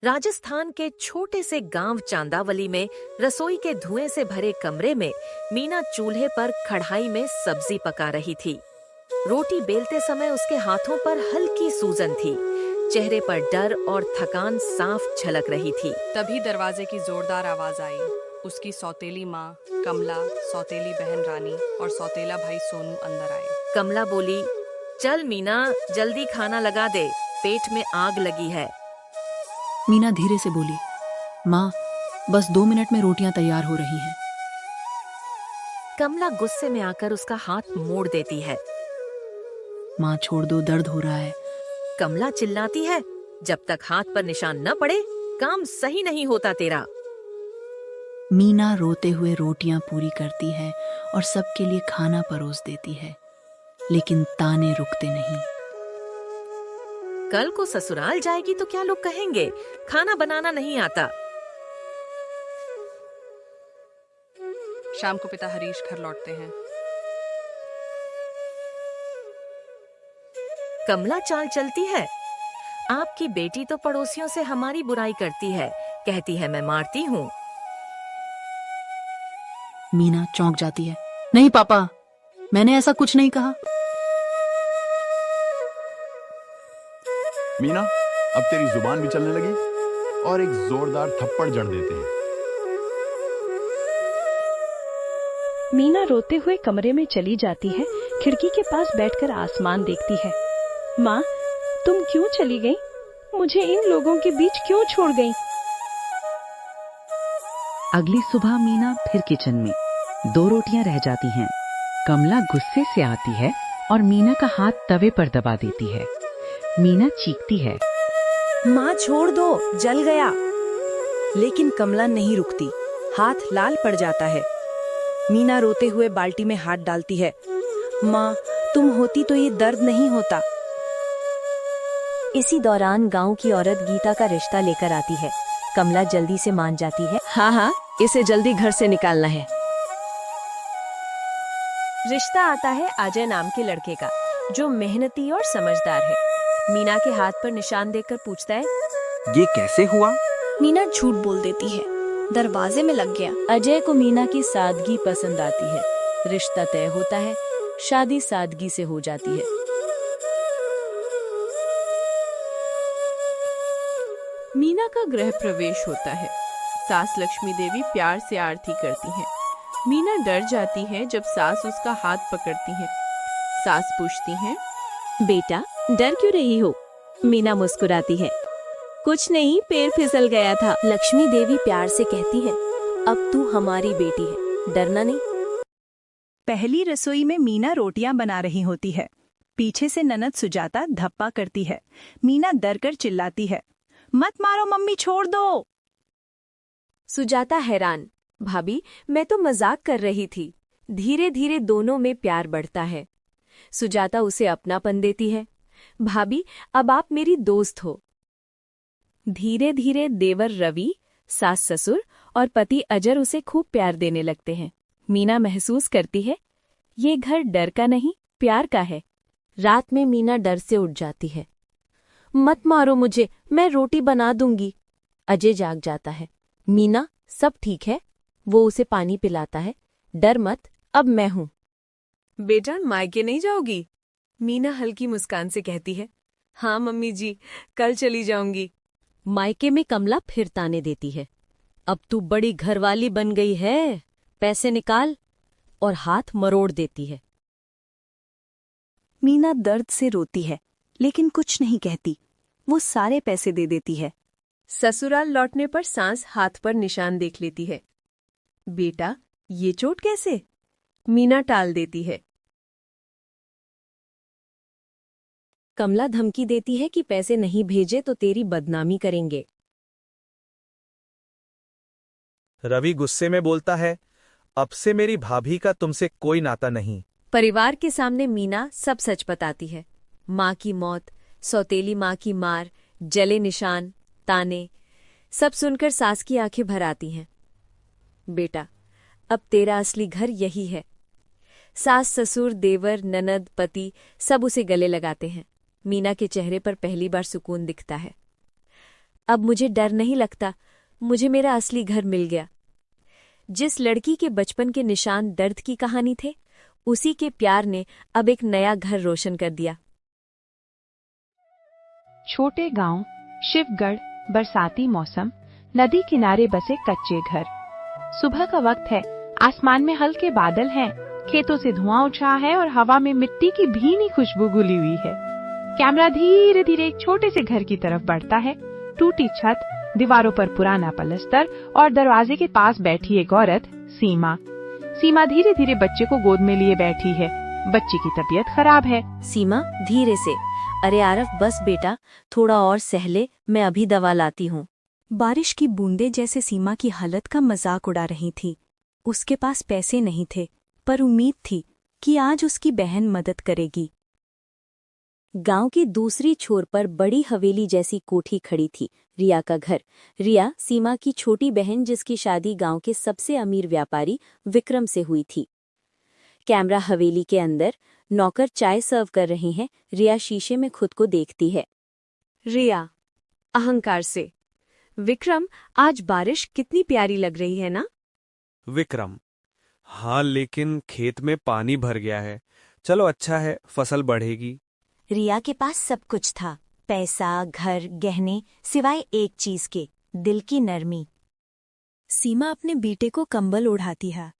राजस्थान के छोटे से गांव चांदावली में रसोई के धुएं से भरे कमरे में मीना चूल्हे पर कढ़ाई में सब्जी पका रही थी। रोटी बेलते समय उसके हाथों पर हल्की सूजन थी। चेहरे पर डर और थकान साफ झलक रही थी। तभी दरवाजे की जोरदार आवाज आई। उसकी सौतेली माँ कमला, सौतेली बहन रानी और सौतेला भाई सोनू अंदर आए। कमला बोली, चल मीना, जल्दी खाना लगा दे, पेट में आग लगी है। मीना धीरे से बोली, माँ, बस 2 मिनट में रोटियां तैयार हो रही हैं। कमला गुस्से में आकर उसका हाथ मोड़ देती है। माँ छोड़ दो, दर्द हो रहा है। कमला चिल्लाती है, जब तक हाथ पर निशान न पड़े काम सही नहीं होता तेरा। मीना रोते हुए रोटियां पूरी करती है और सबके लिए खाना परोस देती है, लेकिन ताने रुकते नहीं। कल को ससुराल जाएगी तो क्या लोग कहेंगे, खाना बनाना नहीं आता। शाम को पिता हरीश घर लौटते हैं। कमला चाल चलती है, आपकी बेटी तो पड़ोसियों से हमारी बुराई करती है, कहती है मैं मारती हूँ। मीना चौंक जाती है। नहीं पापा, मैंने ऐसा कुछ नहीं कहा। मीना, अब तेरी जुबान भी चलने लगी और एक जोरदार थप्पड़ जड़ देते हैं। मीना रोते हुए कमरे में चली जाती है। खिड़की के पास बैठकर आसमान देखती है। माँ, तुम क्यों चली गई? मुझे इन लोगों के बीच क्यों छोड़ गई? अगली सुबह मीना फिर किचन में 2 रोटियां रह जाती हैं। कमला गुस्से से आती है और मीना का हाथ तवे पर दबा देती है। मीना चीखती है, माँ छोड़ दो, जल गया। लेकिन कमला नहीं रुकती, हाथ लाल पड़ जाता है। मीना रोते हुए बाल्टी में हाथ डालती है। माँ, तुम होती तो ये दर्द नहीं होता। इसी दौरान गांव की औरत गीता का रिश्ता लेकर आती है। कमला जल्दी से मान जाती है। हाँ, इसे जल्दी घर से निकालना है। रिश्ता आता है अजय नाम के लड़के का, जो मेहनती और समझदार है। मीना के हाथ पर निशान देखकर पूछता है, ये कैसे हुआ? मीना झूठ बोल देती है, दरवाजे में लग गया। अजय को मीना की सादगी पसंद आती है। रिश्ता तय होता है, शादी सादगी से हो जाती है। मीना का गृह प्रवेश होता है। सास लक्ष्मी देवी प्यार से आरती करती हैं। मीना डर जाती है जब सास उसका हाथ पकड़ती है। सास पूछती है, बेटा डर क्यों रही हो? मीना मुस्कुराती है, कुछ नहीं, पैर फिसल गया था। लक्ष्मी देवी प्यार से कहती है, अब तू हमारी बेटी है, डरना नहीं। पहली रसोई में मीना रोटियां बना रही होती है। पीछे से ननद सुजाता धप्पा करती है। मीना डर कर चिल्लाती है, मत मारो मम्मी, छोड़ दो। सुजाता हैरान, भाभी मैं तो मजाक कर रही थी। धीरे धीरे दोनों में प्यार बढ़ता है। सुजाता उसे अपनापन देती है। भाभी अब आप मेरी दोस्त हो। धीरे धीरे देवर रवि, सास ससुर और पति अजर उसे खूब प्यार देने लगते हैं। मीना महसूस करती है, ये घर डर का नहीं, प्यार का है। रात में मीना डर से उठ जाती है। मत मारो मुझे, मैं रोटी बना दूंगी। अजय जाग जाता है। मीना सब ठीक है? वो उसे पानी पिलाता है। डर मत, अब मैं हूँ। बेटा मायके नहीं जाओगी? मीना हल्की मुस्कान से कहती है। हाँ मम्मी जी, कल चली जाऊंगी। मायके में कमला फिर ताने देती है, अब तू बड़ी घरवाली बन गई है, पैसे निकाल, और हाथ मरोड़ देती है। मीना दर्द से रोती है, लेकिन कुछ नहीं कहती। वो सारे पैसे दे देती है। ससुराल लौटने पर सास हाथ पर निशान देख लेती है। बेटा ये चोट कैसे? मीना टाल देती है। कमला धमकी देती है कि पैसे नहीं भेजे तो तेरी बदनामी करेंगे। रवि गुस्से में बोलता है, अब से मेरी भाभी का तुमसे कोई नाता नहीं। परिवार के सामने मीना सब सच बताती है। माँ की मौत, सौतेली माँ की मार, जले निशान, ताने, सब सुनकर सास की आंखें भर आती हैं। बेटा अब तेरा असली घर यही है। सास ससुर देवर ननद पति सब उसे गले लगाते हैं। मीना के चेहरे पर पहली बार सुकून दिखता है। अब मुझे डर नहीं लगता, मुझे मेरा असली घर मिल गया। जिस लड़की के बचपन के निशान दर्द की कहानी थे, उसी के प्यार ने अब एक नया घर रोशन कर दिया। छोटे गांव, शिवगढ़, बरसाती मौसम, नदी किनारे बसे कच्चे घर। सुबह का वक्त है, आसमान में हल्के बादल हैं, खेतों से धुआं उठ रहा है और हवा में मिट्टी की भीनी खुशबू घुली हुई है। कैमरा धीरे धीरे एक छोटे से घर की तरफ बढ़ता है। टूटी छत, दीवारों पर पुराना पलस्तर और दरवाजे के पास बैठी एक औरत, सीमा। सीमा धीरे धीरे बच्चे को गोद में लिए बैठी है। बच्चे की तबीयत खराब है। सीमा धीरे से, अरे आरफ बस बेटा, थोड़ा और सहले, मैं अभी दवा लाती हूँ। बारिश की बूंदें जैसे सीमा की हालत का मजाक उड़ा रही थी। उसके पास पैसे नहीं थे, पर उम्मीद थी कि आज उसकी बहन मदद करेगी। गांव की दूसरी छोर पर बड़ी हवेली जैसी कोठी खड़ी थी, रिया का घर। रिया सीमा की छोटी बहन, जिसकी शादी गांव के सबसे अमीर व्यापारी विक्रम से हुई थी। कैमरा हवेली के अंदर, नौकर चाय सर्व कर रहे हैं। रिया शीशे में खुद को देखती है। रिया अहंकार से, विक्रम आज बारिश कितनी प्यारी लग रही है ना? विक्रम, हाँ लेकिन खेत में पानी भर गया है। चलो अच्छा है, फसल बढ़ेगी। रिया के पास सब कुछ था, पैसा, घर, गहने, सिवाय एक चीज के, दिल की नरमी। सीमा अपने बेटे को कंबल ओढ़ाती है।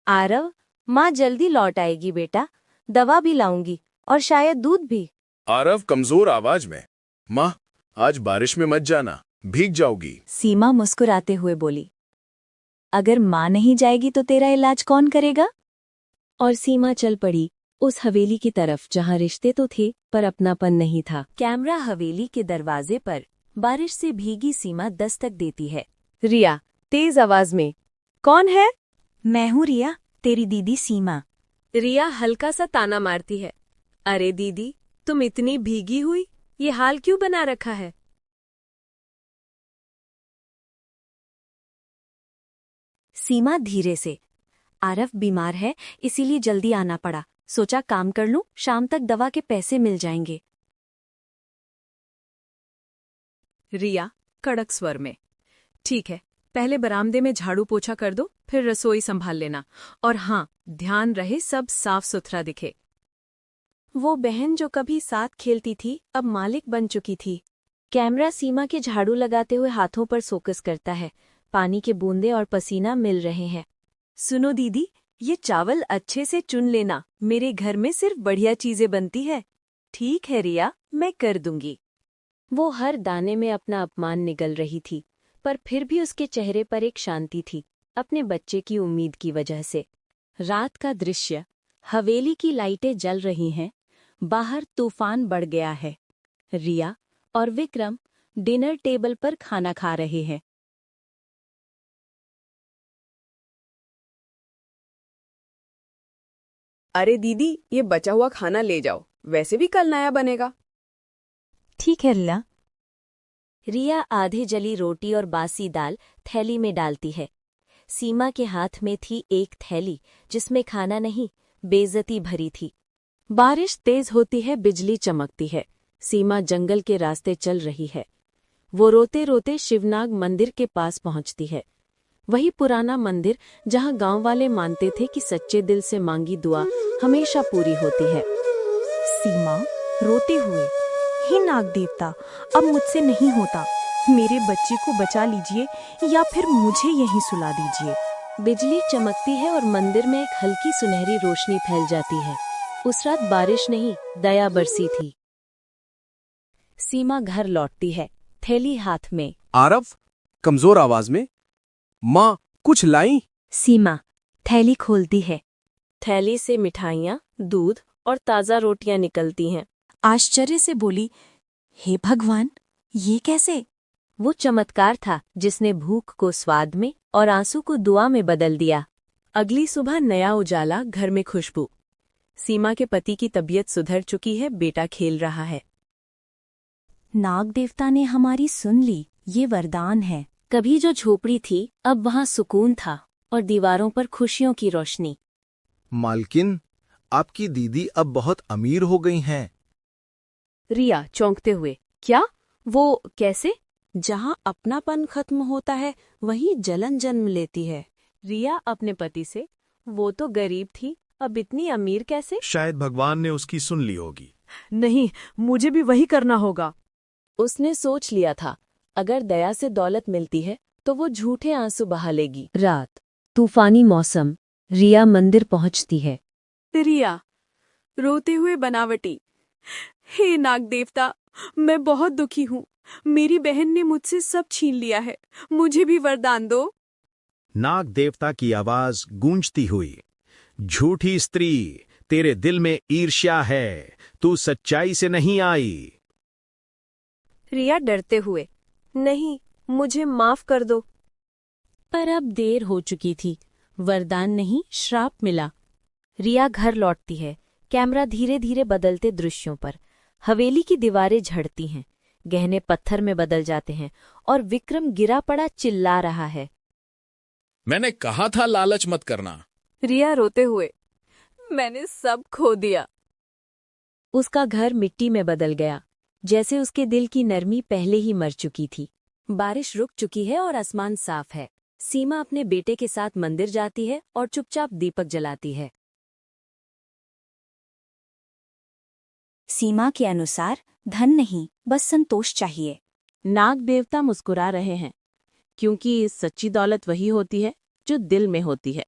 आरव, माँ जल्दी लौट आएगी बेटा, दवा भी लाऊंगी और शायद दूध भी। आरव कमजोर आवाज में, माँ आज बारिश में मत जाना, भीग जाओगी। सीमा मुस्कुराते हुए बोली, अगर माँ नहीं जाएगी तो तेरा इलाज कौन करेगा? और सीमा चल पड़ी उस हवेली की तरफ जहाँ रिश्ते तो थे पर अपनापन नहीं था। कैमरा हवेली के दरवाजे पर बारिश से भीगी सीमा दस्तक देती है। रिया तेज आवाज में, कौन है? मैं हूँ रिया, तेरी दीदी सीमा। रिया हल्का सा ताना मारती है, अरे दीदी तुम इतनी भीगी हुई, ये हाल क्यों बना रखा है? सीमा धीरे से, आरफ बीमार है इसीलिए जल्दी आना पड़ा, सोचा काम कर लूं, शाम तक दवा के पैसे मिल जाएंगे। रिया कड़क स्वर में, ठीक है, पहले बरामदे में झाड़ू पोछा कर दो, फिर रसोई संभाल लेना, और हाँ ध्यान रहे सब साफ सुथरा दिखे। वो बहन जो कभी साथ खेलती थी अब मालिक बन चुकी थी। कैमरा सीमा के झाड़ू लगाते हुए हाथों पर फोकस करता है। पानी के बूंदे और पसीना मिल रहे हैं। सुनो दीदी, ये चावल अच्छे से चुन लेना, मेरे घर में सिर्फ बढ़िया चीजें बनती है। ठीक है रिया, मैं कर दूंगी। वो हर दाने में अपना अपमान निगल रही थी, पर फिर भी उसके चेहरे पर एक शांति थी, अपने बच्चे की उम्मीद की वजह से। रात का दृश्य, हवेली की लाइटें जल रही हैं, बाहर तूफान बढ़ गया है। रिया और विक्रम डिनर टेबल पर खाना खा रहे हैं। अरे दीदी, ये बचा हुआ खाना ले जाओ, वैसे भी कल नया बनेगा। ठीक है रिया। रिया आधे जली रोटी और बासी दाल थैली में डालती है। सीमा के हाथ में थी एक थैली जिसमें खाना नहीं, बेइज्जती भरी थी। बारिश तेज होती है, बिजली चमकती है। सीमा जंगल के रास्ते चल रही है। वो रोते रोते शिवनाग मंदिर के पास पहुंचती है। वही पुराना मंदिर जहां गांव वाले मानते थे कि सच्चे दिल से मांगी दुआ हमेशा पूरी होती है। सीमा रोते हुए, हे नाग देवता, अब मुझसे नहीं होता, मेरे बच्चे को बचा लीजिए या फिर मुझे यहीं सुला दीजिए। बिजली चमकती है और मंदिर में एक हल्की सुनहरी रोशनी फैल जाती है। उस रात बारिश नहीं, दया बरसी थी। सीमा घर लौटती है, थैली हाथ में। आरव कमजोर आवाज में, माँ कुछ लाई? सीमा थैली खोलती है। थैली से मिठाइयाँ, दूध और ताज़ा रोटियां निकलती हैं। आश्चर्य से बोली, हे भगवान, ये कैसे? वो चमत्कार था जिसने भूख को स्वाद में और आंसू को दुआ में बदल दिया। अगली सुबह नया उजाला, घर में खुशबू। सीमा के पति की तबीयत सुधर चुकी है, बेटा खेल रहा है। नाग देवता ने हमारी सुन ली, ये वरदान है। कभी जो झोपड़ी थी अब वहां सुकून था और दीवारों पर खुशियों की रोशनी। मालकिन, आपकी दीदी अब बहुत अमीर हो गई हैं। रिया चौंकते हुए, क्या? वो कैसे? जहाँ अपनापन खत्म होता है वहीं जलन जन्म लेती है। रिया अपने पति से, वो तो गरीब थी, अब इतनी अमीर कैसे? शायद भगवान ने उसकी सुन ली होगी। नहीं, मुझे भी वही करना होगा। उसने सोच लिया था, अगर दया से दौलत मिलती है तो वो झूठे आंसू बहा लेगी। रात, तूफानी मौसम, रिया मंदिर पहुंचती है। रिया, रोते हुए बनावटी, हे नाग देवता, मैं बहुत दुखी हूँ। मेरी बहन ने मुझसे सब छीन लिया है, मुझे भी वरदान दो। नाग देवता की आवाज गूंजती हुई, झूठी स्त्री, तेरे दिल में ईर्ष्या है, तू सच्चाई से नहीं आई। रिया डरते हुए, नहीं, मुझे माफ कर दो। पर अब देर हो चुकी थी, वरदान नहीं, श्राप मिला। रिया घर लौटती है, कैमरा धीरे धीरे बदलते दृश्यों पर। हवेली की दीवारें झड़ती हैं, गहने पत्थर में बदल जाते हैं और विक्रम गिरा पड़ा चिल्ला रहा है। मैंने कहा था लालच मत करना। रिया रोते हुए, मैंने सब खो दिया। उसका घर मिट्टी में बदल गया, जैसे उसके दिल की नरमी पहले ही मर चुकी थी। बारिश रुक चुकी है और आसमान साफ है। सीमा अपने बेटे के साथ मंदिर जाती है और चुपचाप दीपक जलाती है। सीमा के अनुसार धन नहीं, बस संतोष चाहिए। नाग देवता मुस्कुरा रहे हैं, क्योंकि सच्ची दौलत वही होती है जो दिल में होती है।